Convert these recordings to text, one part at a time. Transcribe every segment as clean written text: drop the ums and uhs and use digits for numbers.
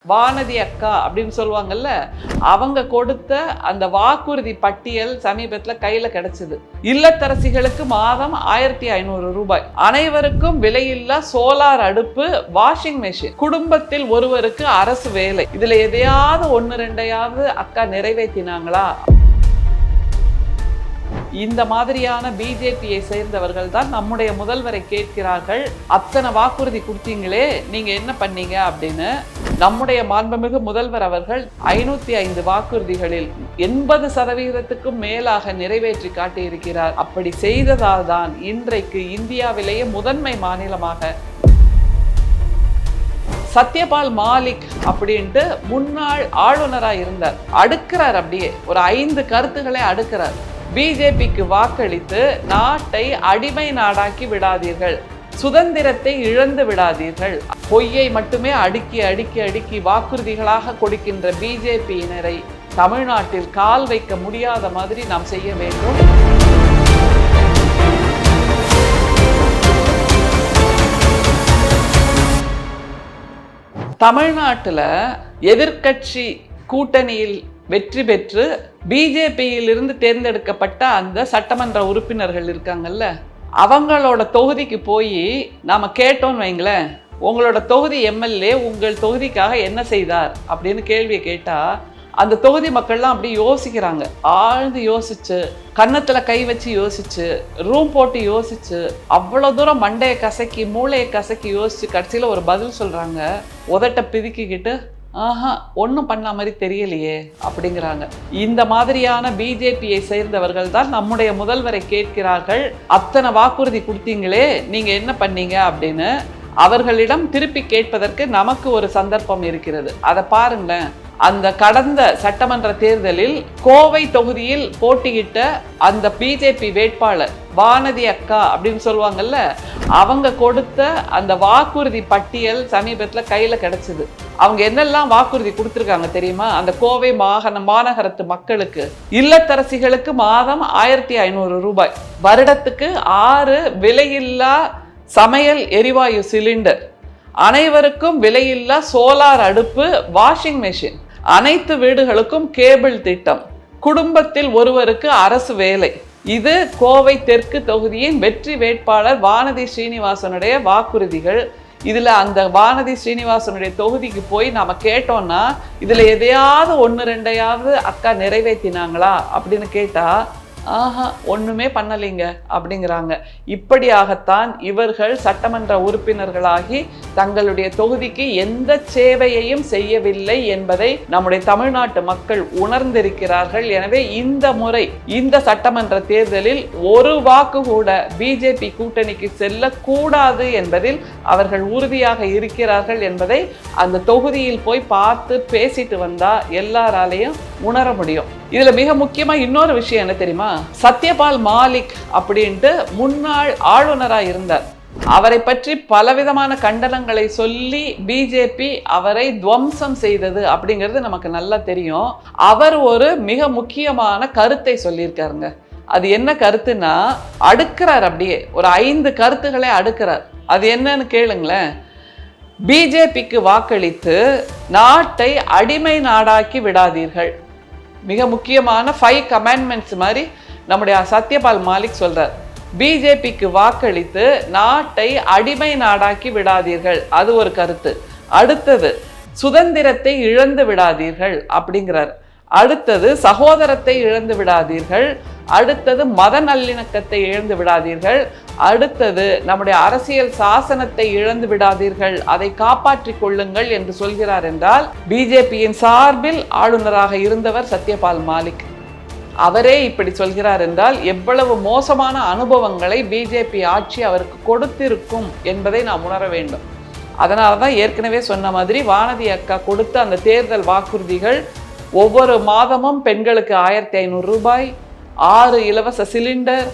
வானதி அக்கா அப்படின்னு சொல்லுவாங்கல்ல, அவங்க கொடுத்த அந்த வாக்குறுதி பட்டியல் சமீபத்துல கையில கிடைச்சது. இல்லத்தரசிகளுக்கு மாதம் 1500 ரூபாய், அனைவருக்கும் விலையில்லா சோலார் அடுப்பு, வாஷிங் மெஷின், குடும்பத்தில் ஒருவருக்கு அரசு வேலை. இதுல எதையாவது ஒன்னு ரெண்டையாவது அக்கா நிறைவேற்றினாங்களா? இந்த மாதிரியான பிஜேபியை சேர்ந்தவர்கள் தான் நம்முடைய முதல்வரை கேட்கிறார்கள், அத்தனை வாக்குறுதி கொடுத்தீங்களே நீங்க என்ன பண்ணீங்க அப்படின்னு. நம்முடைய மாண்புமிகு முதல்வர் அவர்கள் 505 வாக்குறுதிகளில் 80% மேலாக நிறைவேற்றி காட்டியிருக்கிறார். அப்படி செய்ததால் தான் இன்றைக்கு இந்தியாவிலேயே முதன்மை மாநிலமாக சத்யபால் மாலிக் அப்படின்ட்டு முன்னாள் ஆளுநராக இருந்தார். அடுக்கிறார், அப்படியே ஒரு 5 கருத்துக்களை அடுக்கிறார். பிஜேபிக்கு வாக்களித்து நாட்டை அடிமை நாடாக்கி விடாதீர்கள், சுதந்திரத்தை இழந்து விடாதீர்கள். பொய்யை மட்டுமே அடுக்கி அடுக்கி அடுக்கி வாக்குறுதிகளாக கொடுக்கின்ற பிஜேபியினரை தமிழ்நாட்டில் கால் வைக்க முடியாத மாதிரி நாம் செய்ய வேண்டும். தமிழ்நாட்டில் எதிர்க்கட்சி கூட்டணியில் வெற்றி பெற்று பிஜேபியிலிருந்து தேர்ந்தெடுக்கப்பட்ட அந்த சட்டமன்ற உறுப்பினர்கள் இருக்காங்கல்ல, அவங்களோட தொகுதிக்கு போய் நாம கேட்டோன்னு வைங்களேன், உங்களோட தொகுதி எம்எல்ஏ உங்கள் தொகுதிக்காக என்ன செய்தார் அப்படின்னு கேள்வியை கேட்டா அந்த தொகுதி மக்கள்லாம் அப்படி யோசிக்கிறாங்க. ஆழ்ந்து யோசிச்சு, கன்னத்துல கை வச்சு யோசிச்சு, ரூம் போட்டு யோசிச்சு, அவ்வளோ தூரம் மண்டையை கசக்கி மூளையை கசக்கி யோசிச்சு கடைசியில் ஒரு பதில் சொல்றாங்க. உதட்ட பிதுக்கிக்கிட்டு ஆஹா ஒன்றும் பண்ண மாதிரி தெரியலையே அப்படிங்கிறாங்க. இந்த மாதிரியான பிஜேபியை சேர்ந்தவர்கள் தான் நம்முடைய முதல்வரை கேட்கிறார்கள், அத்தனை வாக்குறுதி கொடுத்தீங்களே நீங்க என்ன பண்ணீங்க அப்படின்னு. அவர்களிடம் திருப்பி கேட்பதற்கு நமக்கு ஒரு சந்தர்ப்பம் இருக்கிறது. அதை பாருங்களேன். அந்த கடந்த சட்டமன்ற தேர்தலில் கோவை தொகுதியில் போட்டியிட்ட அந்த பிஜேபி வேட்பாளர் வானதி அக்கா அப்படின்னு சொல்லுவாங்கல்ல, அவங்க கொடுத்த அந்த வாக்குறுதி பட்டியல் சமீபத்துல கையில கிடைச்சது. அவங்க என்னெல்லாம் வாக்குறுதி கொடுத்துருக்காங்க தெரியுமா? அந்த கோவை மாநகரத்து மக்களுக்கு, இல்லத்தரசிகளுக்கு மாதம் 1500 ரூபாய், வருடத்துக்கு 6 விலையில்லா சமையல் எரிவாயு சிலிண்டர், அனைவருக்கும் விலையில்லா சோலார் அடுப்பு, வாஷிங் மெஷின், அனைத்து வீடுகளுக்கும் கேபிள் திட்டம், குடும்பத்தில் ஒருவருக்கு அரசு வேலை. இது கோவை தெற்கு தொகுதியின் வெற்றி வேட்பாளர் வானதி ஸ்ரீனிவாசனுடைய வாக்குறுதிகள். இதுல அந்த வானதி ஸ்ரீனிவாசனுடைய தொகுதிக்கு போய் நாம கேட்டோம்னா இதுல எதையாவது ஒன்னு ரெண்டையாவது அக்கா நிறைவேற்றினாங்களா அப்படின்னு கேட்டா ஆஹா ஒண்ணுமே பண்ணலைங்க அப்படிங்கிறாங்க. இப்படியாகத்தான் இவர்கள் சட்டமன்ற உறுப்பினர்களாகி தங்களுடைய தொகுதிக்கு எந்த சேவையையும் செய்யவில்லை என்பதை நம்முடைய தமிழ்நாட்டு மக்கள் உணர்ந்திருக்கிறார்கள். எனவே இந்த முறை இந்த சட்டமன்ற தேர்தலில் ஒரு வாக்கு கூட பிஜேபி கூட்டணிக்கு செல்லக்கூடாது என்பதில் அவர்கள் உறுதியாக இருக்கிறார்கள் என்பதை அந்த தொகுதியில் போய் பார்த்து பேசிட்டு வந்தா எல்லாராலையும் உணர முடியும். இதுல மிக முக்கியமா இன்னொரு விஷயம் என்ன தெரியுமா? சத்யபால் மாலிக் அப்படின்ட்டு முன்னாள் ஆளுநராக இருந்தார். அவரை பற்றி பலவிதமான கண்டனங்களை சொல்லி பிஜேபி அவரை துவம்சம் செய்தது அப்படிங்கிறது நமக்கு நல்லா தெரியும். அவர் ஒரு மிக முக்கியமான கருத்தை சொல்லியிருக்காருங்க. அது என்ன கருத்துன்னா, அடுக்கிறார், அப்படியே ஒரு 5 கருத்துக்களை அடுக்கிறார். அது என்னன்னு கேளுங்களேன். பிஜேபிக்கு வாக்களித்து நாட்டை அடிமை நாடாக்கி விடாதீர்கள். மிக முக்கியமான 5 கமாண்ட்மெண்ட்ஸ் மாதிரி நம்முடைய சத்யபால் மாலிக் சொல்றார். பிஜேபிக்கு வாக்களித்து நாட்டை அடிமை நாடாக்கி விடாதீர்கள், அது ஒரு கருத்து. அடுத்தது சுதந்திரத்தை இழந்து விடாதீர்கள் அப்படிங்கிறார். அடுத்தது சகோதரத்தை இழந்து விடாதீர்கள். அடுத்தது மத நல்லிணக்கத்தை இழந்து விடாதீர்கள். அடுத்தது நம்முடைய அரசியல் சாசனத்தை இழந்து விடாதீர்கள், அதை காப்பாற்றிக் கொள்ளுங்கள் என்று சொல்கிறார். என்றால் பிஜேபியின் சார்பில் ஆளுநராக இருந்தவர் சத்யபால் மாலிக், அவரே இப்படி சொல்கிறார் என்றால் எவ்வளவு மோசமான அனுபவங்களை பிஜேபி ஆட்சி அவருக்கு கொடுத்திருக்கும் என்பதை நாம் உணர வேண்டும். அதனால தான் ஏற்கனவே சொன்ன மாதிரி வானதி அக்கா கொடுத்த அந்த தேர்தல் வாக்குறுதிகள், ஒவ்வொரு மாதமும் பெண்களுக்கு 1500 ரூபாய், 6 இலவச சிலிண்டர்,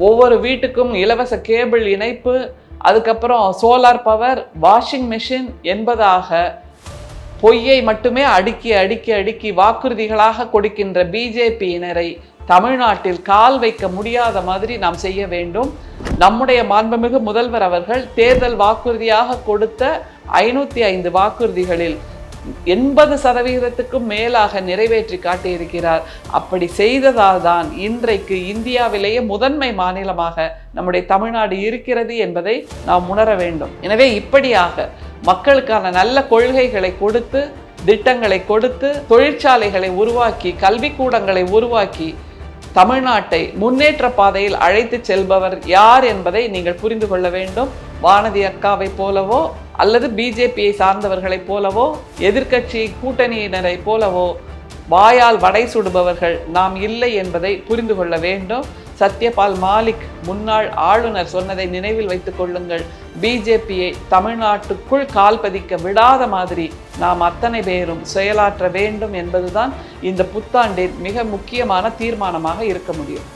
ஒவ்வொரு வீட்டுக்கும் இலவச கேபிள் இணைப்பு, அதுக்கப்புறம் சோலார் பவர், வாஷிங் மெஷின் என்பதாக பொய்யை மட்டுமே அடுக்கி அடுக்கி அடுக்கி வாக்குறுதிகளாக கொடுக்கின்ற பிஜேபியினரை தமிழ்நாட்டில் கால் வைக்க முடியாத மாதிரி நாம் செய்ய வேண்டும். நம்முடைய மாண்புமிகு முதல்வர் அவர்கள் தேர்தல் வாக்குறுதியாக கொடுத்த 505 வாக்குறுதிகளில் 80% மேலாக நிறைவேற்றி காட்டியிருக்கிறார். அப்படி செய்ததால் தான் இன்றைக்கு இந்தியாவிலேயே முதன்மை மாநிலமாக நம்முடைய தமிழ்நாடு இருக்கிறது என்பதை நாம் உணர வேண்டும். எனவே இப்படியாக மக்களுக்கான நல்ல கொள்கைகளை கொடுத்து, திட்டங்களை கொடுத்து, தொழிற்சாலைகளை உருவாக்கி, கல்விக்கூடங்களை உருவாக்கி தமிழ்நாட்டை முன்னேற்ற பாதையில் அழைத்து செல்பவர் யார் என்பதை நீங்கள் புரிந்து கொள்ள வேண்டும். வானதி அக்காவை போலவோ அல்லது பிஜேபியை சார்ந்தவர்களைப் போலவோ எதிர்க்கட்சி கூட்டணியினரை போலவோ வாயால் வடை சுடுபவர்கள் நாம் இல்லை என்பதை புரிந்து கொள்ள வேண்டும். சத்யபால் மாலிக் முன்னாள் ஆளுநர் சொன்னதை நினைவில் வைத்துக் கொள்ளுங்கள். பிஜேபியை தமிழ்நாட்டுக்குள் கால் பதிக்க விடாத மாதிரி நாம் அத்தனை பேரும் செயலாற்ற வேண்டும் என்பதுதான் இந்த புத்தாண்டின் மிக முக்கியமான தீர்மானமாக இருக்க முடியும்.